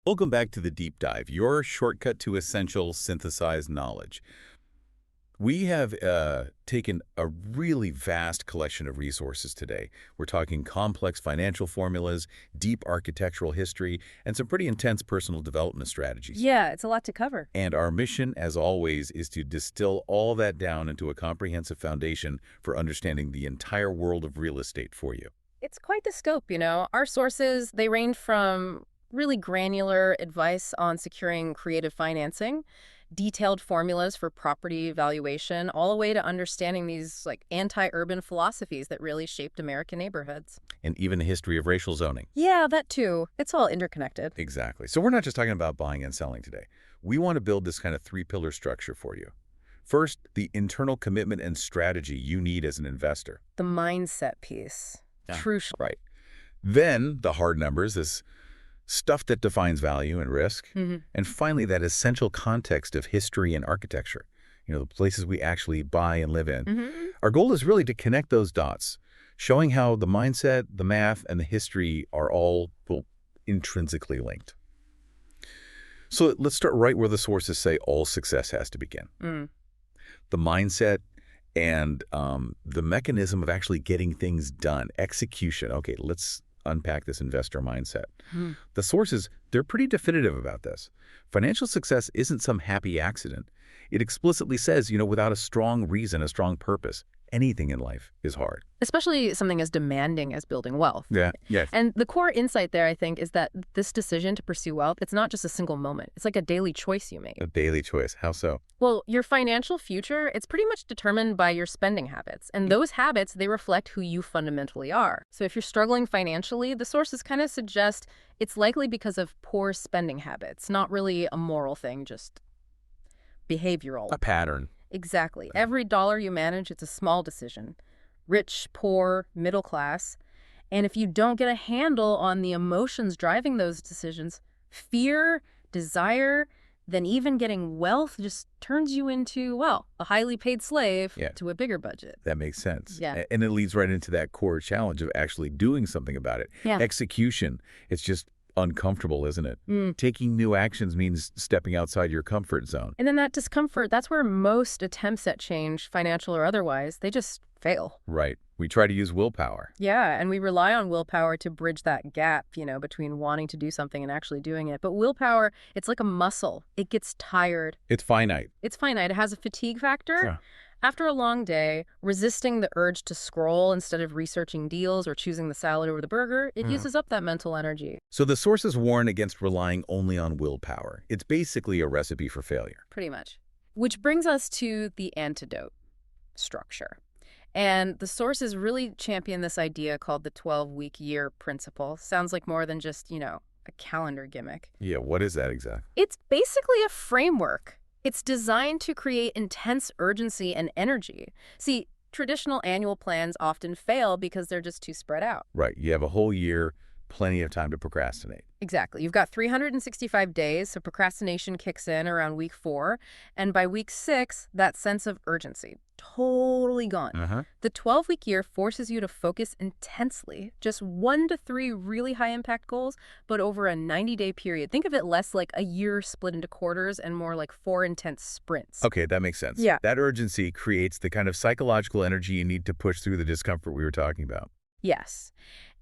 Welcome back to the Deep Dive, your shortcut to essential synthesized knowledge. We have taken a really vast collection of resources today. We're talking complex financial formulas, deep architectural history, and some pretty intense personal development strategies. Yeah, it's a lot to cover. And our mission, as always, is to distill all that down into a comprehensive foundation for understanding the entire world of real estate for you. It's quite the scope, you know. Our sources, they range from really granular advice on securing creative financing, detailed formulas for property valuation, all the way to understanding these like anti-urban philosophies that really shaped American neighborhoods. And even a history of racial zoning. Yeah, that too. It's all interconnected. Exactly. So we're not just talking about buying and selling today. We want to build this kind of three-pillar structure for you. First, the internal commitment and strategy you need as an investor. The mindset piece. Crucial. Right. Then the hard numbers, this stuff that defines value and risk. And finally, that essential context of history and architecture, the places we actually buy and live in. Our goal is really to connect those dots, showing how the mindset, the math, and the history are all, well, intrinsically linked. So let's start right where the sources say all success has to begin. The mindset and the mechanism of actually getting things done, execution. Okay, let's unpack this investor mindset. The sources, they're pretty definitive about this. Financial success isn't some happy accident. It explicitly says, without a strong reason, a strong purpose, anything in life is hard. Especially something as demanding as building wealth. Yeah, yes. And the core insight there, I think, is that this decision to pursue wealth, it's not just a single moment. It's like a daily choice you make. A daily choice. How so? Well, your financial future, it's pretty much determined by your spending habits. And those habits, they reflect who you fundamentally are. So if you're struggling financially, the sources kind of suggest it's likely because of poor spending habits, not really a moral thing, just behavioral. A pattern. Exactly. Every dollar you manage, it's a small decision. Rich, poor, middle class. And if you don't get a handle on the emotions driving those decisions, fear, desire, then even getting wealth just turns you into, well, a highly paid slave to a bigger budget. That makes sense. Yeah. And it leads right into that core challenge of actually doing something about it. Yeah. Execution. It's just uncomfortable, isn't it? Taking new actions means stepping outside your comfort zone. And then that discomfort, that's where most attempts at change, financial or otherwise, they just fail. Right. We try to use willpower. Yeah, and we rely on willpower to bridge that gap, between wanting to do something and actually doing it. But willpower, it's like a muscle. It gets tired. It's finite. It's finite. It has a fatigue factor. Yeah. After a long day, resisting the urge to scroll instead of researching deals or choosing the salad over the burger, it uses up that mental energy. So the sources warn against relying only on willpower. It's basically a recipe for failure. Pretty much. Which brings us to the antidote structure. And the sources really champion this idea called the 12-week year principle. Sounds like more than just, a calendar gimmick. Yeah, what is that exactly? It's basically a framework. It's designed to create intense urgency and energy. See, traditional annual plans often fail because they're just too spread out. Right. You have a whole year, plenty of time to procrastinate. Exactly. You've got 365 days, so procrastination kicks in around week 4. And by week 6, that sense of urgency, totally gone. The 12-week year forces you to focus intensely, just 1 to 3 really high-impact goals, but over a 90-day period. Think of it less like a year split into quarters and more like 4 intense sprints. Okay, that makes sense. Yeah. That urgency creates the kind of psychological energy you need to push through the discomfort we were talking about. Yes.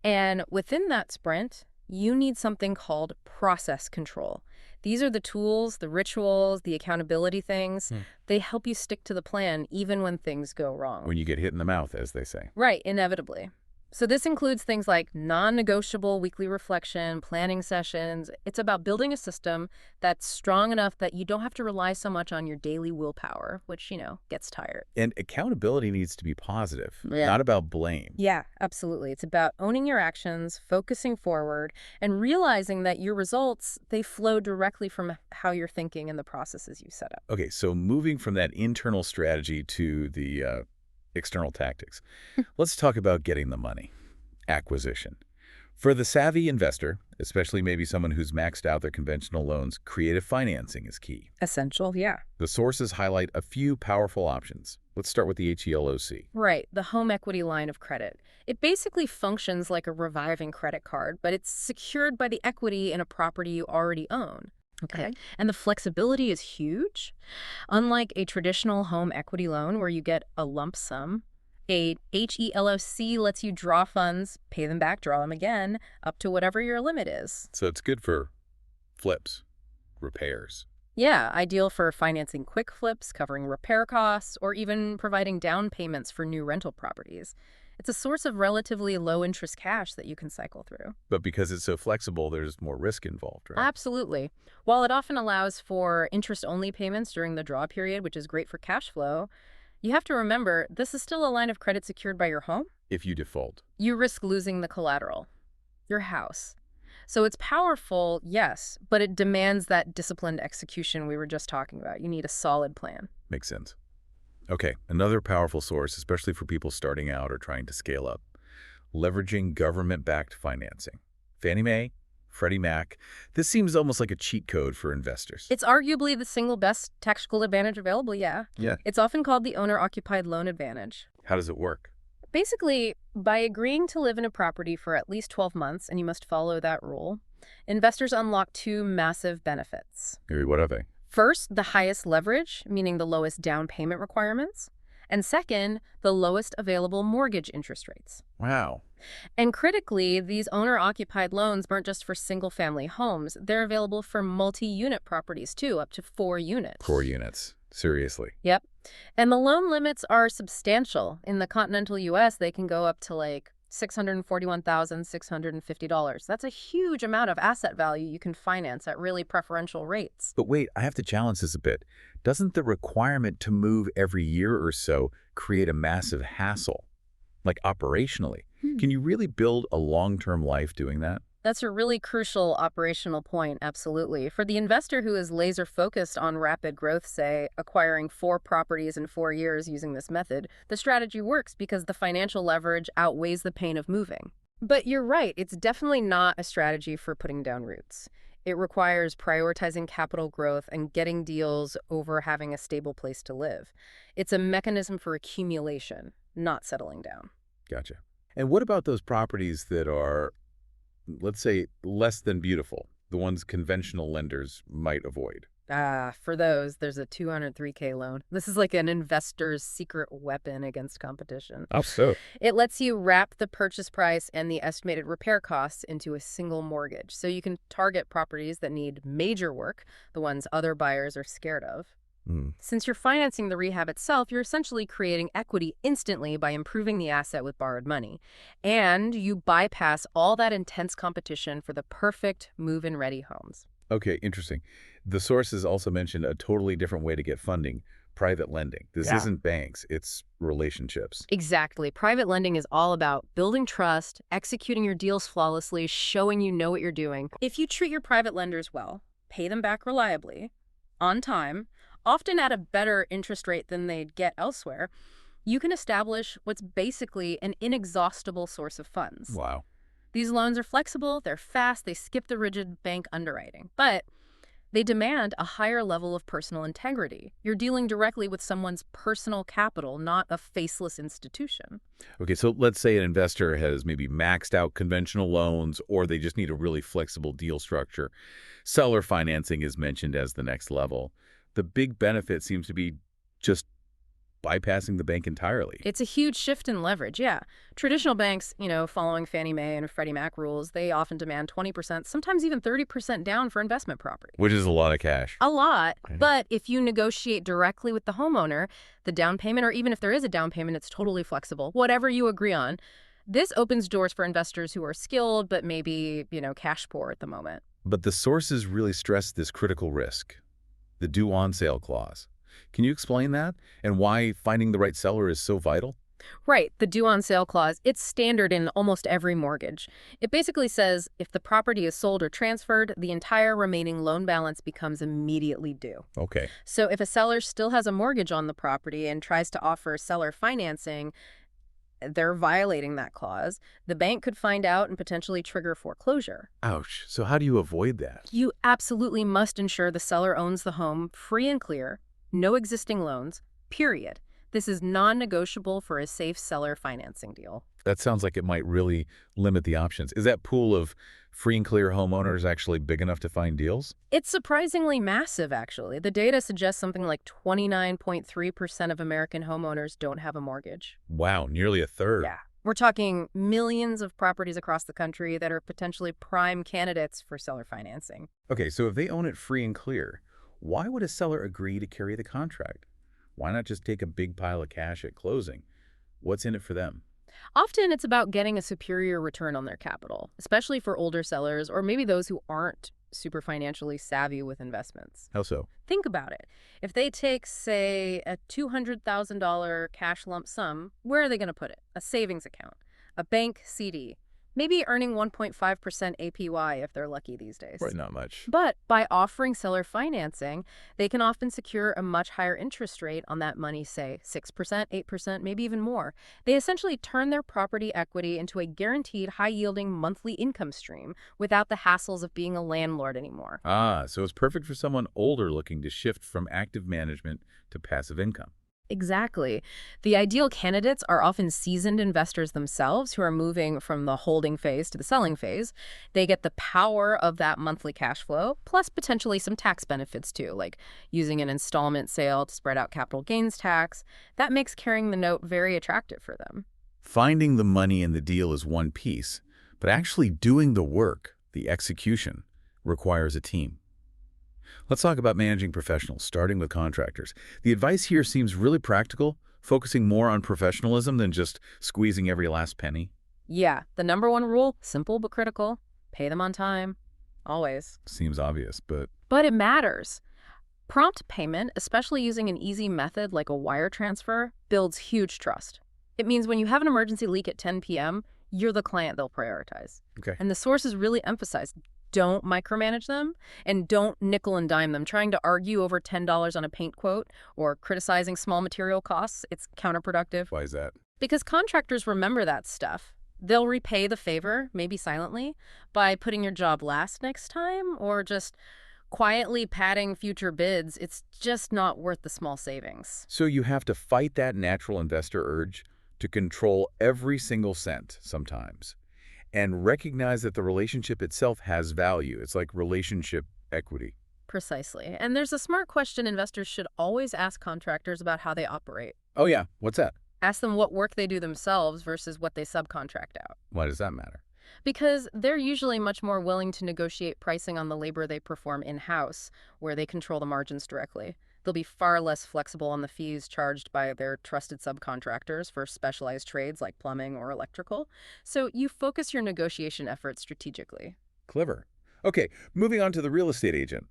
And within that sprint, you need something called process control. These are the tools, the rituals, the accountability things. They help you stick to the plan even when things go wrong. When you get hit in the mouth, as they say. Right, inevitably. So this includes things like non-negotiable weekly reflection, planning sessions. It's about building a system that's strong enough that you don't have to rely so much on your daily willpower, which, gets tired. And accountability needs to be positive, Yeah. not about blame. Yeah, absolutely. It's about owning your actions, focusing forward, and realizing that your results, they flow directly from how you're thinking and the processes you set up. Okay, so moving from that internal strategy to the external tactics. Let's talk about getting the money. Acquisition. For the savvy investor, especially maybe someone who's maxed out their conventional loans, creative financing is key. Essential, yeah. The sources highlight a few powerful options. Let's start with the HELOC. Right, the home equity line of credit. It basically functions like a reviving credit card, but it's secured by the equity in a property you already own. Okay. And the flexibility is huge. Unlike a traditional home equity loan where you get a lump sum, a HELOC lets you draw funds, pay them back, draw them again, up to whatever your limit is. So it's good for flips, repairs. Yeah, ideal for financing quick flips, covering repair costs, or even providing down payments for new rental properties. It's a source of relatively low-interest cash that you can cycle through. But because it's so flexible, there's more risk involved, right? Absolutely. While it often allows for interest-only payments during the draw period, which is great for cash flow, you have to remember this is still a line of credit secured by your home. If you default. You risk losing the collateral, your house. So it's powerful, yes, but it demands that disciplined execution we were just talking about. You need a solid plan. Makes sense. Okay, another powerful source, especially for people starting out or trying to scale up, leveraging government-backed financing. Fannie Mae, Freddie Mac. This seems almost like a cheat code for investors. It's arguably the single best tactical advantage available, yeah. Yeah. It's often called the owner-occupied loan advantage. How does it work? Basically, by agreeing to live in a property for at least 12 months, and you must follow that rule, investors unlock two massive benefits. Maybe what are they? First, the highest leverage, meaning the lowest down payment requirements. And second, the lowest available mortgage interest rates. Wow. And critically, these owner-occupied loans aren't just for single-family homes. They're available for multi-unit properties, too, up to 4 units. 4 units. Seriously. Yep. And the loan limits are substantial. In the continental U.S., they can go up to like $641,650. That's a huge amount of asset value you can finance at really preferential rates. But wait, I have to challenge this a bit. Doesn't the requirement to move every year or so create a massive hassle? Like operationally? Can you really build a long-term life doing that? That's a really crucial operational point, absolutely. For the investor who is laser-focused on rapid growth, say, acquiring 4 properties in 4 years using this method, the strategy works because the financial leverage outweighs the pain of moving. But you're right, it's definitely not a strategy for putting down roots. It requires prioritizing capital growth and getting deals over having a stable place to live. It's a mechanism for accumulation, not settling down. Gotcha. And what about those properties that are, let's say, less than beautiful, the ones conventional lenders might avoid? For those, there's a $203K loan. This is like an investor's secret weapon against competition. Oh, so? It lets you wrap the purchase price and the estimated repair costs into a single mortgage. So you can target properties that need major work, the ones other buyers are scared of. Since you're financing the rehab itself, you're essentially creating equity instantly by improving the asset with borrowed money. And you bypass all that intense competition for the perfect move-in ready homes. Okay, interesting. The sources also mentioned a totally different way to get funding, private lending. This isn't banks, it's relationships. Exactly. Private lending is all about building trust, executing your deals flawlessly, showing you know what you're doing. If you treat your private lenders well, pay them back reliably, on time, often at a better interest rate than they'd get elsewhere, you can establish what's basically an inexhaustible source of funds. Wow. These loans are flexible, they're fast, they skip the rigid bank underwriting, but they demand a higher level of personal integrity. You're dealing directly with someone's personal capital, not a faceless institution. Okay, so let's say an investor has maybe maxed out conventional loans, or they just need a really flexible deal structure. Seller financing is mentioned as the next level. The big benefit seems to be just bypassing the bank entirely. It's a huge shift in leverage, yeah. Traditional banks, following Fannie Mae and Freddie Mac rules, they often demand 20%, sometimes even 30% down for investment property. Which is a lot of cash. A lot, but if you negotiate directly with the homeowner, the down payment, or even if there is a down payment, it's totally flexible, whatever you agree on. This opens doors for investors who are skilled, but maybe, cash poor at the moment. But the sources really stress this critical risk, the due on sale clause. Can you explain that and why finding the right seller is so vital? Right. The due on sale clause, it's standard in almost every mortgage. It basically says if the property is sold or transferred, the entire remaining loan balance becomes immediately due. Okay. So if a seller still has a mortgage on the property and tries to offer seller financing, they're violating that clause. The bank could find out and potentially trigger foreclosure. Ouch. So how do you avoid that? You absolutely must ensure the seller owns the home free and clear, no existing loans, period. This is non-negotiable for a safe seller financing deal. That sounds like it might really limit the options. Is that pool of free and clear homeowners actually big enough to find deals? It's surprisingly massive, actually. The data suggests something like 29.3% of American homeowners don't have a mortgage. Wow, nearly a third. Yeah. We're talking millions of properties across the country that are potentially prime candidates for seller financing. Okay, so if they own it free and clear, why would a seller agree to carry the contract? Why not just take a big pile of cash at closing? What's in it for them? Often it's about getting a superior return on their capital, especially for older sellers or maybe those who aren't super financially savvy with investments. How so? Think about it. If they take, say, a $200,000 cash lump sum, where are they going to put it? A savings account, a bank CD, maybe earning 1.5% APY if they're lucky these days. Right, not much. But by offering seller financing, they can often secure a much higher interest rate on that money, say 6%, 8%, maybe even more. They essentially turn their property equity into a guaranteed high-yielding monthly income stream without the hassles of being a landlord anymore. Ah, so it's perfect for someone older looking to shift from active management to passive income. Exactly. The ideal candidates are often seasoned investors themselves who are moving from the holding phase to the selling phase. They get the power of that monthly cash flow, plus potentially some tax benefits too, like using an installment sale to spread out capital gains tax. That makes carrying the note very attractive for them. Finding the money in the deal is one piece, but actually doing the work, the execution, requires a team. Let's talk about managing professionals, starting with contractors. The advice here seems really practical, focusing more on professionalism than just squeezing every last penny. Yeah, the number one rule, simple but critical, pay them on time. Always. Seems obvious, but... But it matters. Prompt payment, especially using an easy method like a wire transfer, builds huge trust. It means when you have an emergency leak at 10 p.m., you're the client they'll prioritize. Okay. And the sources really emphasize, don't micromanage them and don't nickel and dime them. Trying to argue over $10 on a paint quote or criticizing small material costs, it's counterproductive. Why is that? Because contractors remember that stuff. They'll repay the favor, maybe silently, by putting your job last next time or just quietly padding future bids. It's just not worth the small savings. So you have to fight that natural investor urge to control every single cent sometimes and recognize that the relationship itself has value. It's like relationship equity. Precisely. And there's a smart question investors should always ask contractors about how they operate. Oh yeah, what's that? Ask them what work they do themselves versus what they subcontract out. Why does that matter? Because they're usually much more willing to negotiate pricing on the labor they perform in-house, where they control the margins directly. They'll be far less flexible on the fees charged by their trusted subcontractors for specialized trades like plumbing or electrical. So you focus your negotiation efforts strategically. Clever. Okay, moving on to the real estate agent.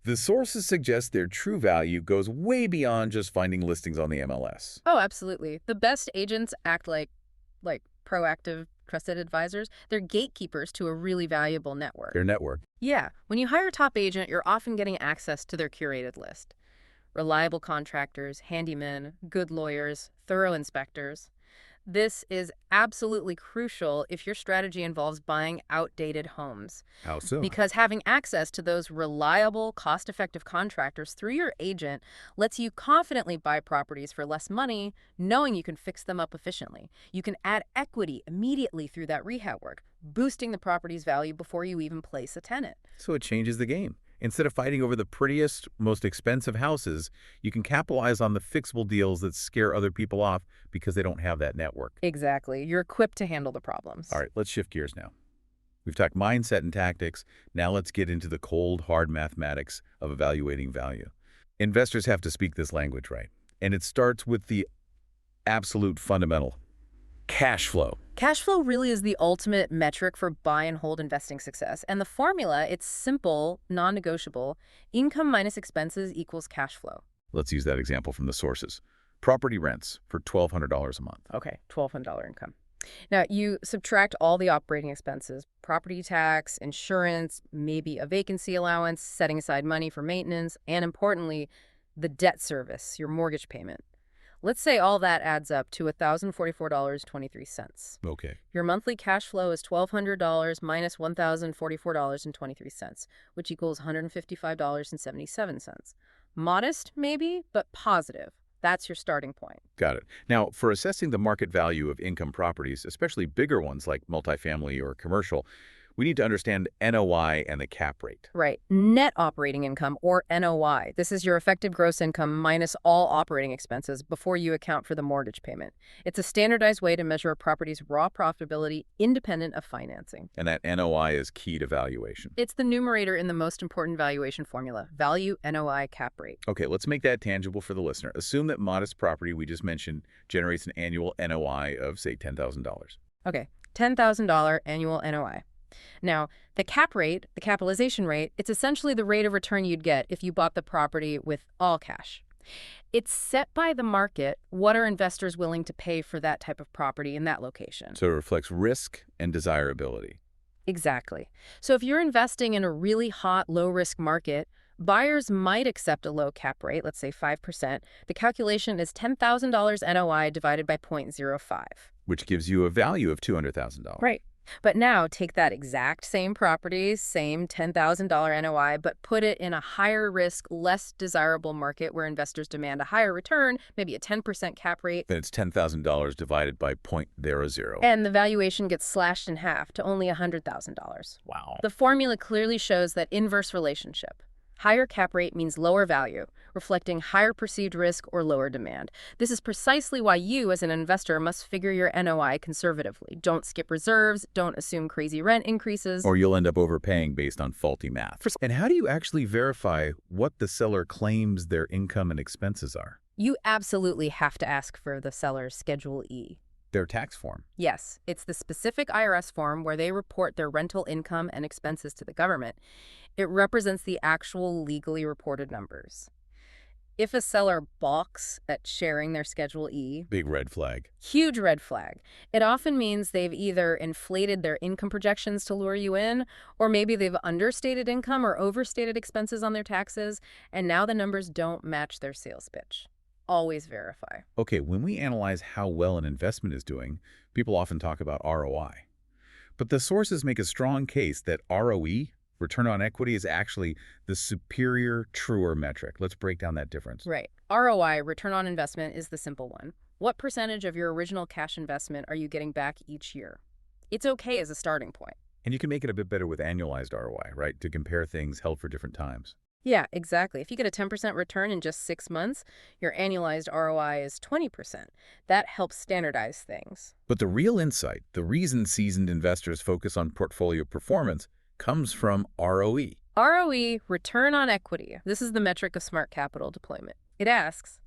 The sources suggest their true value goes way beyond just finding listings on the MLS. Oh, absolutely. The best agents act like proactive, trusted advisors. They're gatekeepers to a really valuable network. Their network. Yeah. When you hire a top agent, you're often getting access to their curated list. Reliable contractors, handymen, good lawyers, thorough inspectors. This is absolutely crucial if your strategy involves buying outdated homes. How so? Because having access to those reliable, cost-effective contractors through your agent lets you confidently buy properties for less money, knowing you can fix them up efficiently. You can add equity immediately through that rehab work, boosting the property's value before you even place a tenant. So it changes the game. Instead of fighting over the prettiest, most expensive houses, you can capitalize on the fixable deals that scare other people off because they don't have that network. Exactly. You're equipped to handle the problems. All right, let's shift gears now. We've talked mindset and tactics. Now let's get into the cold, hard mathematics of evaluating value. Investors have to speak this language, right? And it starts with the absolute fundamental, cash flow. Cash flow really is the ultimate metric for buy and hold investing success. And the formula, it's simple, non-negotiable. Income minus expenses equals cash flow. Let's use that example from the sources. Property rents for $1,200 a month. Okay, $1,200 income. Now, you subtract all the operating expenses, property tax, insurance, maybe a vacancy allowance, setting aside money for maintenance, and importantly, the debt service, your mortgage payment. Let's say all that adds up to $1,044.23. Okay. Your monthly cash flow is $1,200 minus $1,044.23, which equals $155.77. Modest, maybe, but positive. That's your starting point. Got it. Now, for assessing the market value of income properties, especially bigger ones like multifamily or commercial, we need to understand NOI and the cap rate. Right. Net operating income, or NOI. This is your effective gross income minus all operating expenses before you account for the mortgage payment. It's a standardized way to measure a property's raw profitability independent of financing. And that NOI is key to valuation. It's the numerator in the most important valuation formula, value NOI cap rate. Okay, let's make that tangible for the listener. Assume that modest property we just mentioned generates an annual NOI of, say, $10,000. Okay, $10,000 annual NOI. Now, the cap rate, the capitalization rate, it's essentially the rate of return you'd get if you bought the property with all cash. It's set by the market. What are investors willing to pay for that type of property in that location? So it reflects risk and desirability. Exactly. So if you're investing in a really hot, low-risk market, buyers might accept a low cap rate, let's say 5%. The calculation is $10,000 NOI divided by 0.05. Which gives you a value of $200,000. Right. But now take that exact same property, same $10,000 NOI, but put it in a higher risk, less desirable market where investors demand a higher return, maybe a 10% cap rate. Then it's $10,000 divided by 0.00. And the valuation gets slashed in half to only $100,000. Wow. The formula clearly shows that inverse relationship. Higher cap rate means lower value, reflecting higher perceived risk or lower demand. This is precisely why you, as an investor, must figure your NOI conservatively. Don't skip reserves, don't assume crazy rent increases. Or you'll end up overpaying based on faulty math. And how do you actually verify what the seller claims their income and expenses are? You absolutely have to ask for the seller's Schedule E. Their tax form. Yes, it's the specific IRS form where they report their rental income and expenses to the government. It represents the actual legally reported numbers. If a seller balks at sharing their Schedule E, big red flag. Huge red flag. It often means they've either inflated their income projections to lure you in, or maybe they've understated income or overstated expenses on their taxes, and now the numbers don't match their sales pitch. Always verify. Okay, when we analyze how well an investment is doing, people often talk about ROI. But the sources make a strong case that ROE, return on equity, is actually the superior, truer metric. Let's break down that difference. Right. ROI, return on investment, is the simple one. What percentage of your original cash investment are you getting back each year? It's okay as a starting point. And you can make it a bit better with annualized ROI, right, to compare things held for different times. Yeah, exactly. If you get a 10% return in just 6 months, your annualized ROI is 20%. That helps standardize things. But the real insight, the reason seasoned investors focus on portfolio performance, comes from ROE. ROE, return on equity. This is the metric of smart capital deployment. It asks,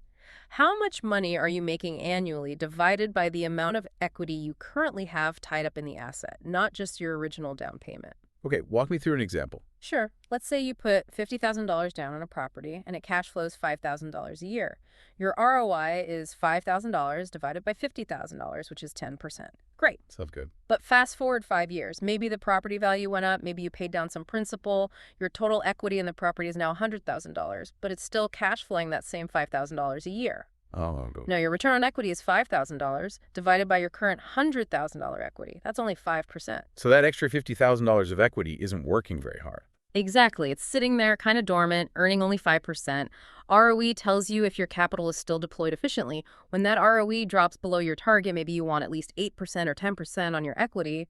how much money are you making annually divided by the amount of equity you currently have tied up in the asset, not just your original down payment? Okay, walk me through an example. Sure. Let's say you put $50,000 down on a property and it cash flows $5,000 a year. Your ROI is $5,000 divided by $50,000, which is 10%. Great. Sounds good. But fast forward 5 years. Maybe the property value went up. Maybe you paid down some principal. Your total equity in the property is now $100,000, but it's still cash flowing that same $5,000 a year. Oh, Now, your return on equity is $5,000 divided by your current $100,000 equity. That's only 5%. So that extra $50,000 of equity isn't working very hard. Exactly. It's sitting there kind of dormant, earning only 5%. ROE tells you if your capital is still deployed efficiently. When that ROE drops below your target, maybe you want at least 8% or 10% on your equity,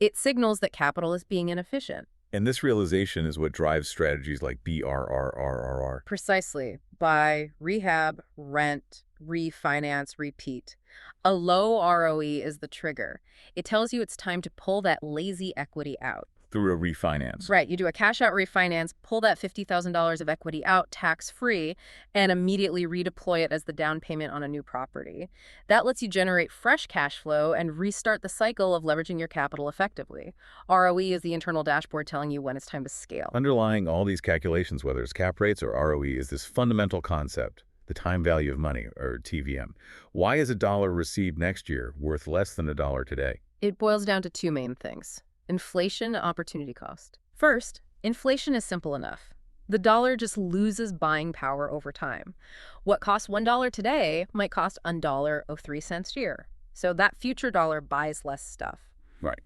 it signals that capital is being inefficient. And this realization is what drives strategies like BRRRRR. Precisely. Buy, rehab, rent, refinance, repeat. A low ROE is the trigger. It tells you it's time to pull that lazy equity out. Through a refinance. Right. You do a cash out refinance, pull that $50,000 of equity out tax-free, and immediately redeploy it as the down payment on a new property. That lets you generate fresh cash flow and restart the cycle of leveraging your capital effectively. ROE is the internal dashboard telling you when it's time to scale. Underlying all these calculations, whether it's cap rates or ROE, is this fundamental concept, the time value of money, or TVM. Why is a dollar received next year worth less than a dollar today? It boils down to two main things. Inflation and opportunity cost. First, inflation is simple enough. The dollar just loses buying power over time. What costs $1 today might cost $1.03 here. So that future dollar buys less stuff. Right.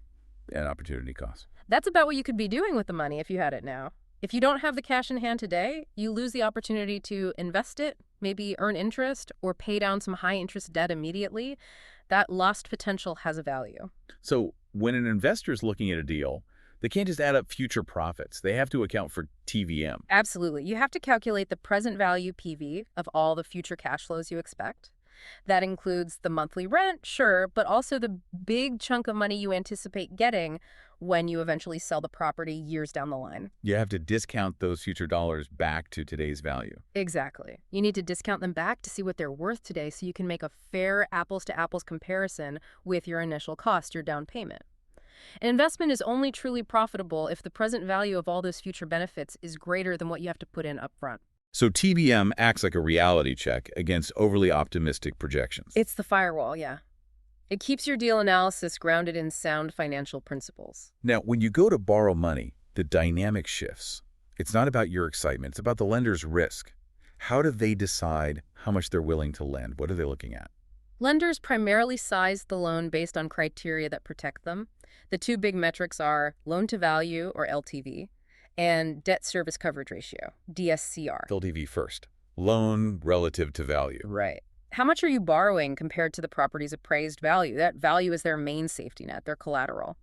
And opportunity cost. That's about what you could be doing with the money if you had it now. If you don't have the cash in hand today, you lose the opportunity to invest it, maybe earn interest, or pay down some high-interest debt immediately. That lost potential has a value. So when an investor is looking at a deal, they can't just add up future profits. They have to account for TVM. Absolutely. You have to calculate the present value PV of all the future cash flows you expect. That includes the monthly rent, sure, but also the big chunk of money you anticipate getting when you eventually sell the property years down the line. You have to discount those future dollars back to today's value. Exactly. You need to discount them back to see what they're worth today so you can make a fair apples-to-apples comparison with your initial cost, your down payment. An investment is only truly profitable if the present value of all those future benefits is greater than what you have to put in upfront. So TVM acts like a reality check against overly optimistic projections. It's the firewall, yeah. It keeps your deal analysis grounded in sound financial principles. Now, when you go to borrow money, the dynamic shifts. It's not about your excitement. It's about the lender's risk. How do they decide how much they're willing to lend? What are they looking at? Lenders primarily size the loan based on criteria that protect them. The two big metrics are loan-to-value, or LTV, and debt service coverage ratio, DSCR. LTV first. Loan relative to value. Right. How much are you borrowing compared to the property's appraised value? That value is their main safety net, their collateral.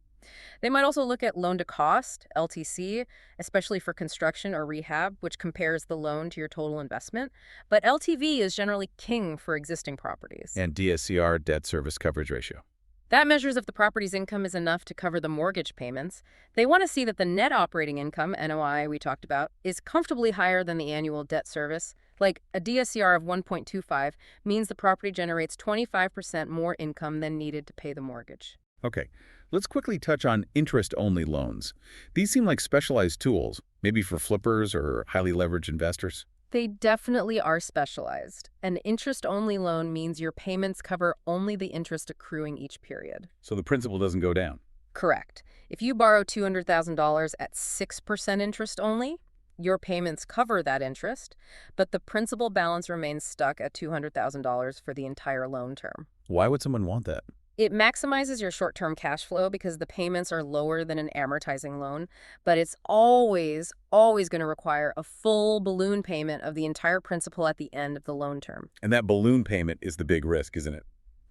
They might also look at loan-to-cost, LTC, especially for construction or rehab, which compares the loan to your total investment. But LTV is generally king for existing properties. And DSCR, debt service coverage ratio. That measures if the property's income is enough to cover the mortgage payments. They want to see that the net operating income, NOI we talked about, is comfortably higher than the annual debt service. Like a DSCR of 1.25 means the property generates 25% more income than needed to pay the mortgage. Okay, let's quickly touch on interest-only loans. These seem like specialized tools, maybe for flippers or highly leveraged investors. They definitely are specialized. An interest-only loan means your payments cover only the interest accruing each period. So the principal doesn't go down. Correct. If you borrow $200,000 at 6% interest only, your payments cover that interest, but the principal balance remains stuck at $200,000 for the entire loan term. Why would someone want that? It maximizes your short-term cash flow because the payments are lower than an amortizing loan, but it's always going to require a full balloon payment of the entire principal at the end of the loan term. And that balloon payment is the big risk, isn't it?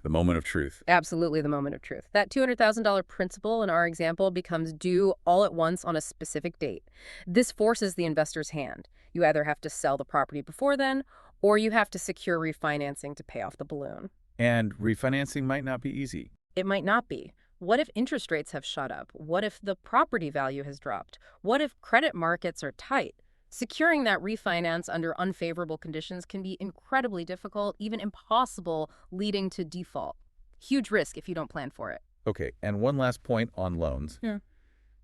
The moment of truth. Absolutely the moment of truth. That $200,000 principal in our example becomes due all at once on a specific date. This forces the investor's hand. You either have to sell the property before then, or you have to secure refinancing to pay off the balloon. And refinancing might not be easy. It might not be. What if interest rates have shot up? What if the property value has dropped? What if credit markets are tight? Securing that refinance under unfavorable conditions can be incredibly difficult, even impossible, leading to default. Huge risk if you don't plan for it. Okay, and one last point on loans. Yeah.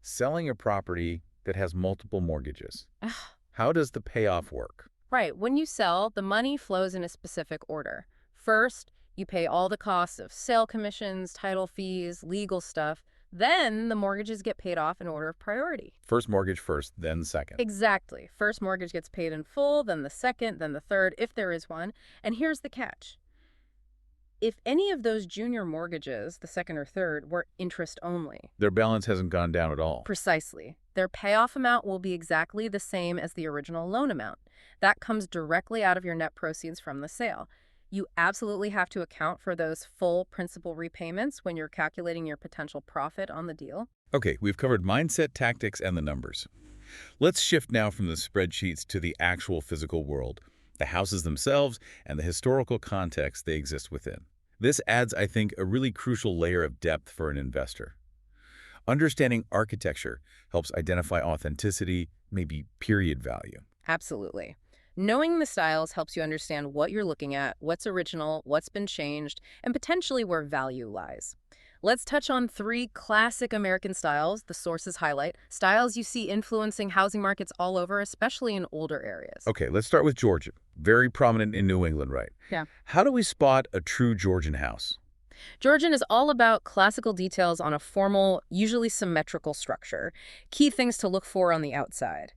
Selling a property that has multiple mortgages. How does the payoff work? Right. When you sell, the money flows in a specific order. First, you pay all the costs of sale commissions, title fees, legal stuff. Then the mortgages get paid off in order of priority. First mortgage first, then second. Exactly. First mortgage gets paid in full, then the second, then the third, if there is one. And here's the catch. If any of those junior mortgages, the second or third, were interest only. Their balance hasn't gone down at all. Precisely. Their payoff amount will be exactly the same as the original loan amount. That comes directly out of your net proceeds from the sale. You absolutely have to account for those full principal repayments when you're calculating your potential profit on the deal. Okay, we've covered mindset, tactics, and the numbers. Let's shift now from the spreadsheets to the actual physical world, the houses themselves, and the historical context they exist within. This adds, I think, a really crucial layer of depth for an investor. Understanding architecture helps identify authenticity, maybe period value. Absolutely. Knowing the styles helps you understand what you're looking at, what's original, what's been changed, and potentially where value lies. Let's touch on 3 classic American styles the sources highlight, styles you see influencing housing markets all over, especially in older areas. Okay, let's start with Georgia. Very prominent in New England, right? Yeah. How do we spot a true Georgian house? Georgian is all about classical details on a formal, usually symmetrical structure. Key things to look for on the outside.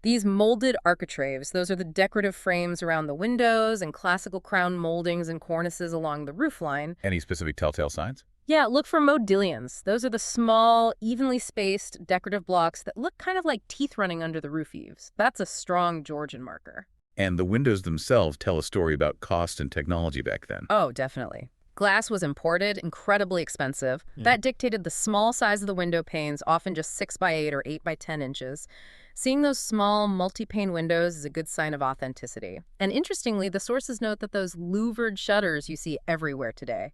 These molded architraves, those are the decorative frames around the windows and classical crown moldings and cornices along the roofline. Any specific telltale signs? Yeah, look for modillions. Those are the small, evenly spaced decorative blocks that look kind of like teeth running under the roof eaves. That's a strong Georgian marker. And the windows themselves tell a story about cost and technology back then. Oh, definitely. Glass was imported, incredibly expensive. Yeah. That dictated the small size of the window panes, often just 6 by 8 or 8 by 10 inches. Seeing those small, multi-pane windows is a good sign of authenticity. And interestingly, the sources note that those louvered shutters you see everywhere today,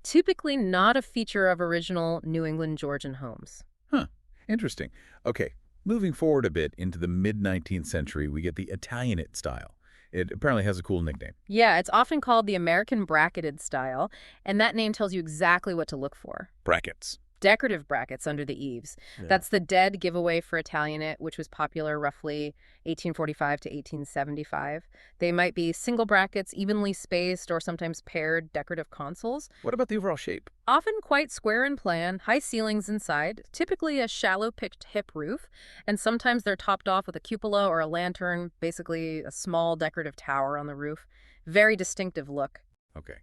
typically not a feature of original New England Georgian homes. Huh. Interesting. Okay, moving forward a bit into the mid-19th century, we get the Italianate style. It apparently has a cool nickname. Yeah, it's often called the American bracketed style, and that name tells you exactly what to look for. Brackets. Decorative brackets under the eaves. Yeah. That's the dead giveaway for Italianate, which was popular roughly 1845 to 1875. They might be single brackets, evenly spaced, or sometimes paired decorative consoles. What about the overall shape? Often quite square in plan, high ceilings inside, typically a shallow pitched hip roof, and sometimes they're topped off with a cupola or a lantern, basically a small decorative tower on the roof. Very distinctive look. Okay.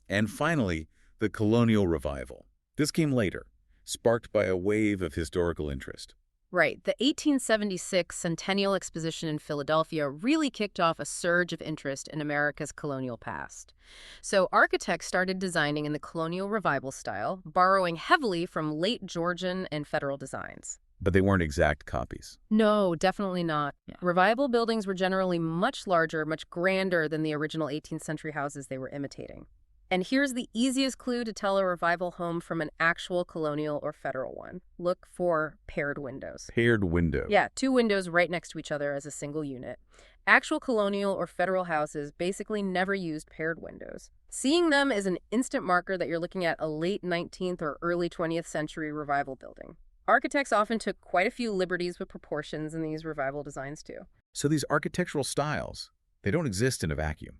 And finally, the colonial revival. This came later, sparked by a wave of historical interest. Right. The 1876 Centennial Exposition in Philadelphia really kicked off a surge of interest in America's colonial past. So architects started designing in the colonial revival style, borrowing heavily from late Georgian and federal designs. But they weren't exact copies. No, definitely not. Yeah. Revival buildings were generally much larger, much grander than the original 18th century houses they were imitating. And here's the easiest clue to tell a revival home from an actual colonial or federal one. Look for paired windows. Paired window. Yeah, 2 windows right next to each other as a single unit. Actual colonial or federal houses basically never used paired windows. Seeing them is an instant marker that you're looking at a late 19th or early 20th century revival building. Architects often took quite a few liberties with proportions in these revival designs too. So these architectural styles, they don't exist in a vacuum.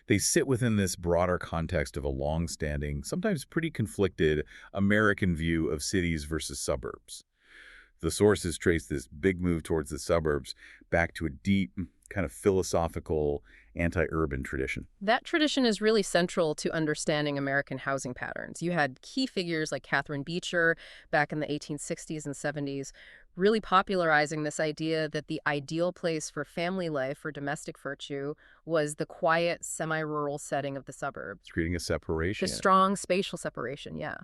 They sit within this broader context of a long-standing, sometimes pretty conflicted, American view of cities versus suburbs. The sources trace this big move towards the suburbs back to a deep, kind of philosophical, anti-urban tradition. That tradition is really central to understanding American housing patterns. You had key figures like Catherine Beecher back in the 1860s and 70s, really popularizing this idea that the ideal place for family life or domestic virtue was the quiet, semi-rural setting of the suburbs. Creating a separation. The strong spatial separation, yeah.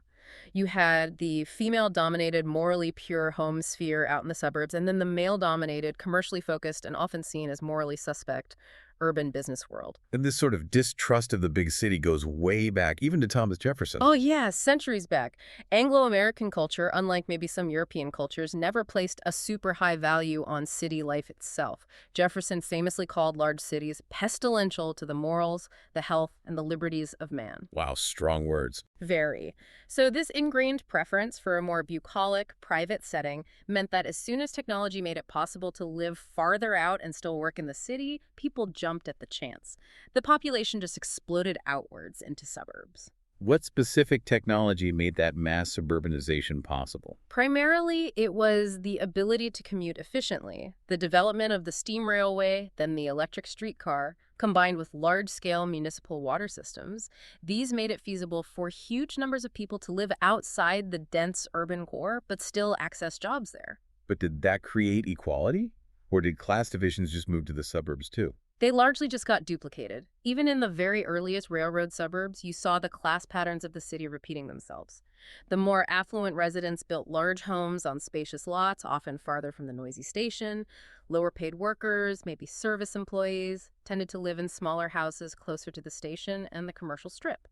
You had the female-dominated, morally pure home sphere out in the suburbs, and then the male-dominated, commercially focused, and often seen as morally suspect urban business world. And this sort of distrust of the big city goes way back, even to Thomas Jefferson. Oh, yeah, centuries back. Anglo-American culture, unlike maybe some European cultures, never placed a super high value on city life itself. Jefferson famously called large cities pestilential to the morals, the health, and the liberties of man. Wow, strong words. Very. So this ingrained preference for a more bucolic, private setting meant that as soon as technology made it possible to live farther out and still work in the city, people jumped at the chance. The population just exploded outwards into suburbs. What specific technology made that mass suburbanization possible? Primarily, it was the ability to commute efficiently. The development of the steam railway, then the electric streetcar, combined with large-scale municipal water systems, these made it feasible for huge numbers of people to live outside the dense urban core, but still access jobs there. But did that create equality? Or did class divisions just move to the suburbs too? They largely just got duplicated. Even in the very earliest railroad suburbs, you saw the class patterns of the city repeating themselves. The more affluent residents built large homes on spacious lots, often farther from the noisy station. Lower-paid workers, maybe service employees, tended to live in smaller houses closer to the station and the commercial strip.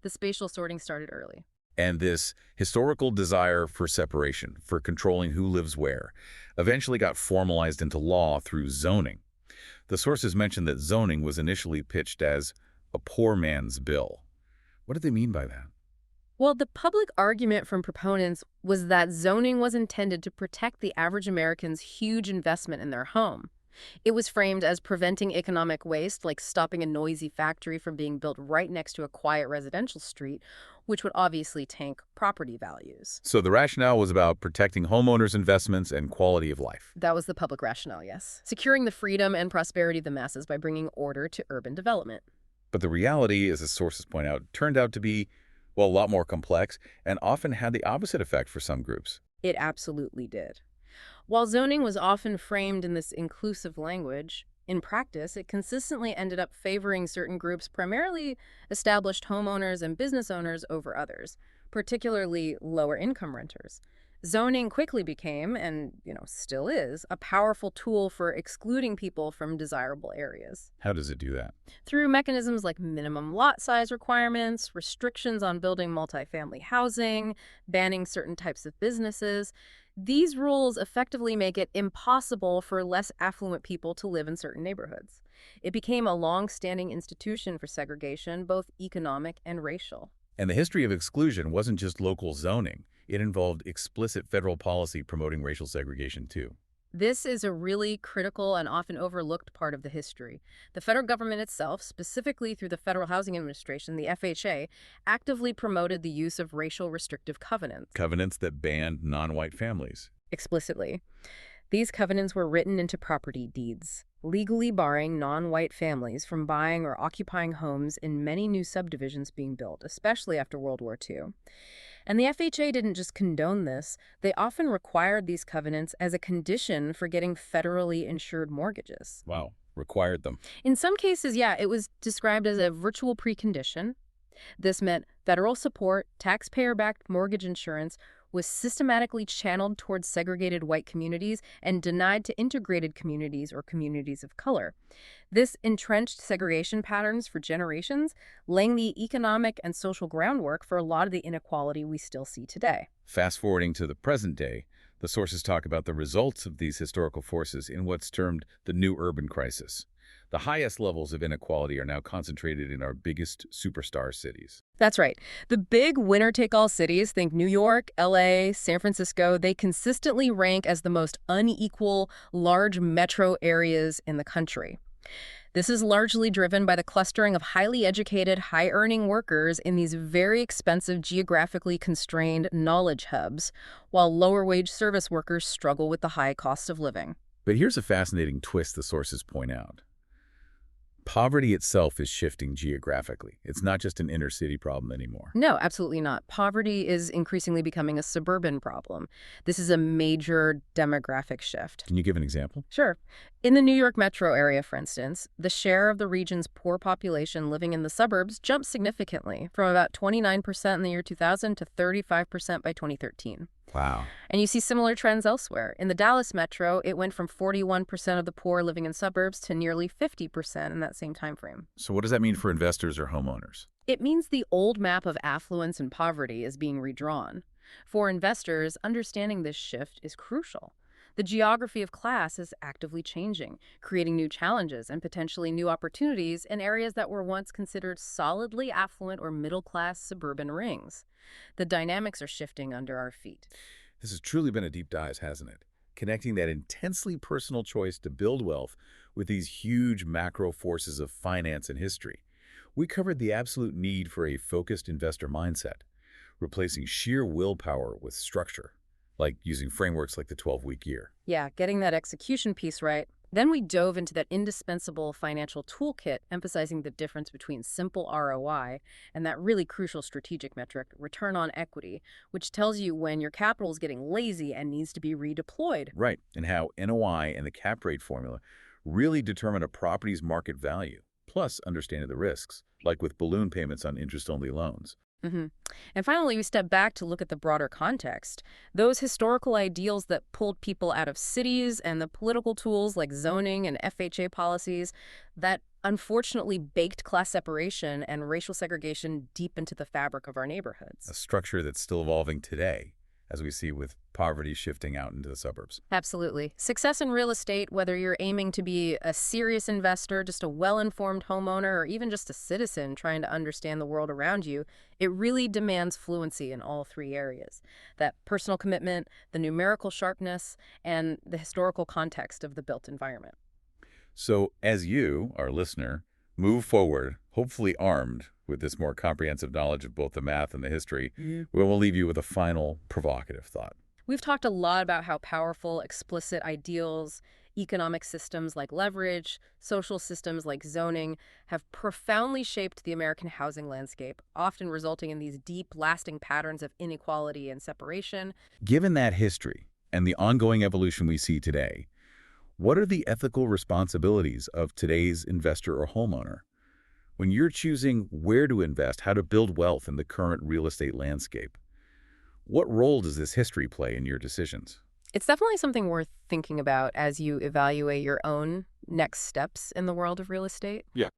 The spatial sorting started early. And this historical desire for separation, for controlling who lives where, eventually got formalized into law through zoning. The sources mention that zoning was initially pitched as a poor man's bill. What did they mean by that? Well, the public argument from proponents was that zoning was intended to protect the average American's huge investment in their home. It was framed as preventing economic waste, like stopping a noisy factory from being built right next to a quiet residential street, which would obviously tank property values. So the rationale was about protecting homeowners' investments and quality of life. That was the public rationale, yes. Securing the freedom and prosperity of the masses by bringing order to urban development. But the reality, as the sources point out, turned out to be, well, a lot more complex and often had the opposite effect for some groups. It absolutely did. While zoning was often framed in this inclusive language, in practice, it consistently ended up favoring certain groups, primarily established homeowners and business owners over others, particularly lower-income renters. Zoning quickly became, and still is, a powerful tool for excluding people from desirable areas. How does it do that? Through mechanisms like minimum lot size requirements, restrictions on building multifamily housing, banning certain types of businesses, these rules effectively make it impossible for less affluent people to live in certain neighborhoods. It became a long-standing institution for segregation, both economic and racial. And the history of exclusion wasn't just local zoning. It involved explicit federal policy promoting racial segregation, too. This is a really critical and often overlooked part of the history. The federal government itself, specifically through the Federal Housing Administration, the FHA, actively promoted the use of racial restrictive covenants. Covenants that banned non-white families. Explicitly. These covenants were written into property deeds, legally barring non-white families from buying or occupying homes in many new subdivisions being built, especially after World War II. And the FHA didn't just condone this, they often required these covenants as a condition for getting federally insured mortgages. Wow, required them. In some cases, yeah, it was described as a virtual precondition. This meant federal support, taxpayer-backed mortgage insurance, was systematically channeled towards segregated white communities and denied to integrated communities or communities of color. This entrenched segregation patterns for generations, laying the economic and social groundwork for a lot of the inequality we still see today. Fast forwarding to the present day, the sources talk about the results of these historical forces in what's termed the new urban crisis. The highest levels of inequality are now concentrated in our biggest superstar cities. That's right. The big winner-take-all cities, think New York, LA, San Francisco, they consistently rank as the most unequal, large metro areas in the country. This is largely driven by the clustering of highly educated, high-earning workers in these very expensive, geographically constrained knowledge hubs, while lower-wage service workers struggle with the high cost of living. But here's a fascinating twist the sources point out. Poverty itself is shifting geographically. It's not just an inner-city problem anymore. No, absolutely not. Poverty is increasingly becoming a suburban problem. This is a major demographic shift. Can you give an example? Sure. In the New York metro area, for instance, the share of the region's poor population living in the suburbs jumped significantly from about 29% in the year 2000 to 35% by 2013. Wow. And you see similar trends elsewhere. In the Dallas metro, it went from 41% of the poor living in suburbs to nearly 50% in that same time frame. So what does that mean for investors or homeowners? It means the old map of affluence and poverty is being redrawn. For investors, understanding this shift is crucial. The geography of class is actively changing, creating new challenges and potentially new opportunities in areas that were once considered solidly affluent or middle-class suburban rings. The dynamics are shifting under our feet. This has truly been a deep dive, hasn't it? Connecting that intensely personal choice to build wealth with these huge macro forces of finance and history. We covered the absolute need for a focused investor mindset, replacing sheer willpower with structure, like using frameworks like the 12-week year. Yeah, getting that execution piece right. Then we dove into that indispensable financial toolkit, emphasizing the difference between simple ROI and that really crucial strategic metric, return on equity, which tells you when your capital is getting lazy and needs to be redeployed. Right, and how NOI and the cap rate formula really determine a property's market value, plus understanding the risks, like with balloon payments on interest-only loans. And finally, we step back to look at the broader context. Those historical ideals that pulled people out of cities and the political tools like zoning and FHA policies that unfortunately baked class separation and racial segregation deep into the fabric of our neighborhoods. A structure that's still evolving today, as we see with poverty shifting out into the suburbs. Absolutely. Success in real estate, whether you're aiming to be a serious investor, just a well-informed homeowner, or even just a citizen trying to understand the world around you, it really demands fluency in all three areas. That personal commitment, the numerical sharpness, and the historical context of the built environment. So as you, our listener, move forward, hopefully armed with this more comprehensive knowledge of both the math and the history, we will leave you with a final provocative thought. We've talked a lot about how powerful explicit ideals, economic systems like leverage, social systems like zoning have profoundly shaped the American housing landscape, often resulting in these deep, lasting patterns of inequality and separation. Given that history and the ongoing evolution we see today, what are the ethical responsibilities of today's investor or homeowner? When you're choosing where to invest, how to build wealth in the current real estate landscape, what role does this history play in your decisions? It's definitely something worth thinking about as you evaluate your own next steps in the world of real estate. Yeah.